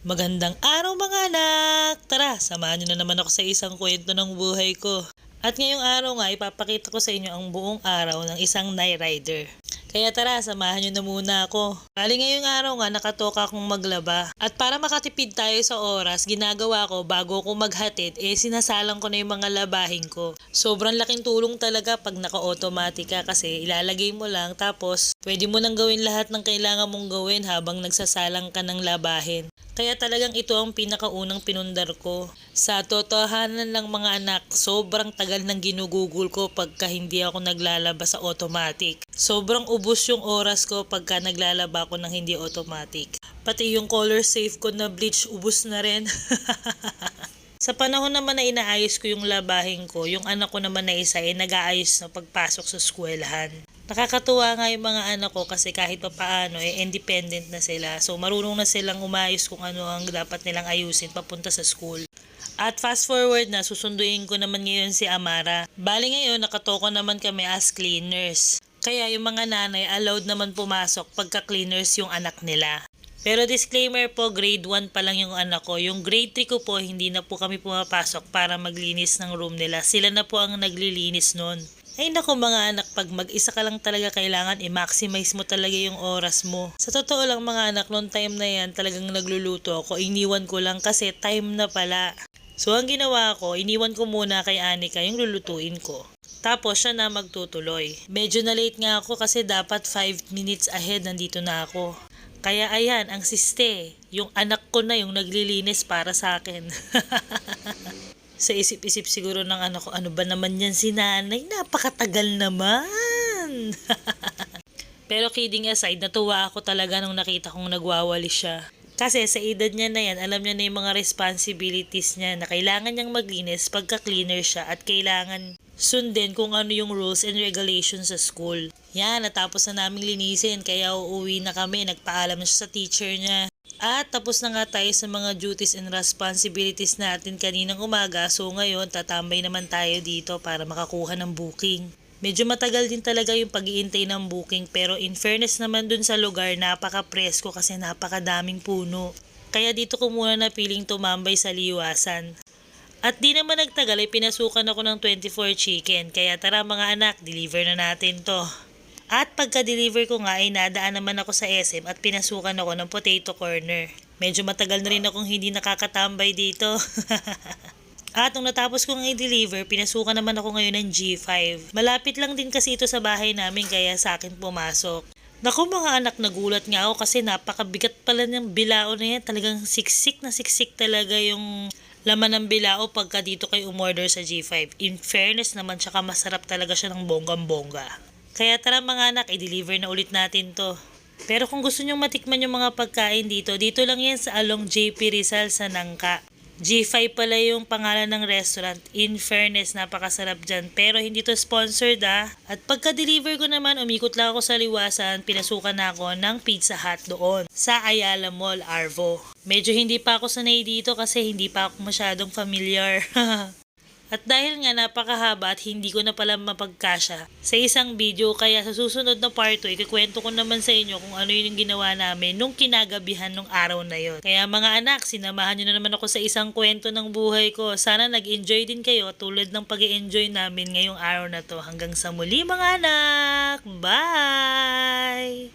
Magandang araw mga anak! Tara, samahan niyo na naman ako sa isang kwento ng buhay ko. At ngayong araw nga, ipapakita ko sa inyo ang buong araw ng isang night rider. Kaya tara, samahan niyo na muna ako. Bali ngayong araw nga, nakatoka akong maglaba. At para makatipid tayo sa oras, ginagawa ko bago ko maghatid, sinasalang ko na yung mga labahin ko. Sobrang laking tulong talaga pag naka-automatic ka kasi ilalagay mo lang tapos pwede mo nang gawin lahat ng kailangan mong gawin habang nagsasalang ka ng labahin. Kaya talagang ito ang pinakaunang pinundar ko. Sa totohanan lang mga anak, sobrang tagal nang ginugugol ko pagka hindi ako naglalaba sa automatic. Sobrang ubos yung oras ko pagka naglalaba ko ng hindi automatic. Pati yung color safe ko na bleach, ubos na rin. Sa panahon naman na inaayos ko yung labahin ko, yung anak ko naman na isa nag-aayos na pagpasok sa eskwelahan. Nakakatuwa nga yung mga anak ko kasi kahit pa paano independent na sila. So marunong na silang umayos kung ano ang dapat nilang ayusin papunta sa school. At fast forward na, susunduin ko naman ngayon si Amara. Bali ngayon, nakatoko naman kami as cleaners. Kaya yung mga nanay allowed naman pumasok pagka cleaners yung anak nila. Pero disclaimer po, grade 1 pa lang yung anak ko. Yung grade 3 ko po, hindi na po kami pumapasok para maglinis ng room nila. Sila na po ang naglilinis nun. Ay naku mga anak, pag mag-isa ka lang talaga kailangan i-maximize mo talaga yung oras mo. Sa totoo lang mga anak, noong time na yan talagang nagluluto ako. Iniwan ko lang kasi time na pala. So ang ginawa ko, iniwan ko muna kay Anika yung lulutuin ko. Tapos siya na magtutuloy. Medyo na late nga ako kasi dapat 5 minutes ahead nandito na ako. Kaya ayan, ang siste, yung anak ko na yung naglilinis para sa akin. Sa isip-isip siguro ng anak ko, ano ba naman yan si nanay? Napakatagal naman! Pero kidding aside, natuwa ako talaga nung nakita kong nagwawali siya. Kasi sa edad niya na yan, alam niya na yung mga responsibilities niya na kailangan niyang maglinis pagka-cleaner siya at kailangan sundin kung ano yung rules and regulations sa school. Yan, natapos na naming linisin kaya uuwi na kami, nagpaalam na siya sa teacher niya. At tapos na nga tayo sa mga duties and responsibilities natin kaninang umaga, so ngayon tatambay naman tayo dito para makakuha ng booking. Medyo matagal din talaga yung pag-iintay ng booking pero in fairness naman dun sa lugar, napaka-presko kasi napakadaming puno. Kaya dito ko muna napiling tumambay sa liwasan. At di naman nagtagal ay pinasukan ako ng 24 chicken, kaya tara mga anak, deliver na natin to. At pagka-deliver ko nga ay nadaan naman ako sa SM at pinasukan ako ng potato corner. Medyo matagal na rin akong hindi nakakatambay dito. At nung natapos kong i-deliver, pinasukan naman ako ngayon ng G5. Malapit lang din kasi ito sa bahay namin kaya sa akin pumasok. Naku mga anak, nagulat nga ako kasi napakabigat pala ng bilao na yan. Talagang siksik na siksik talaga yung laman ng bilao pagka dito kayo umorder sa G5. In fairness naman, tsaka masarap talaga siya ng bonggang-bongga. Kaya tara mga anak, i-deliver na ulit natin to. Pero kung gusto nyong matikman yung mga pagkain dito, dito lang yan sa Along JP Rizal sa Nangka. G5 pala yung pangalan ng restaurant. In fairness, napakasarap dyan. Pero hindi to sponsored At pagka-deliver ko naman, umikot lang ako sa liwasan, pinasukan na ako ng Pizza Hut doon sa Ayala Mall, Arvo. Medyo hindi pa ako sanay dito kasi hindi pa ako masyadong familiar. At dahil nga napakahaba at hindi ko na pala mapagkasya sa isang video, kaya sa susunod na part 2, ikikwento ko naman sa inyo kung ano yung ginawa namin nung kinagabihan nung araw na yon. Kaya mga anak, sinamahan nyo na naman ako sa isang kwento ng buhay ko. Sana nag-enjoy din kayo tulad ng pag-enjoy namin ngayong araw na to. Hanggang sa muli mga anak! Bye!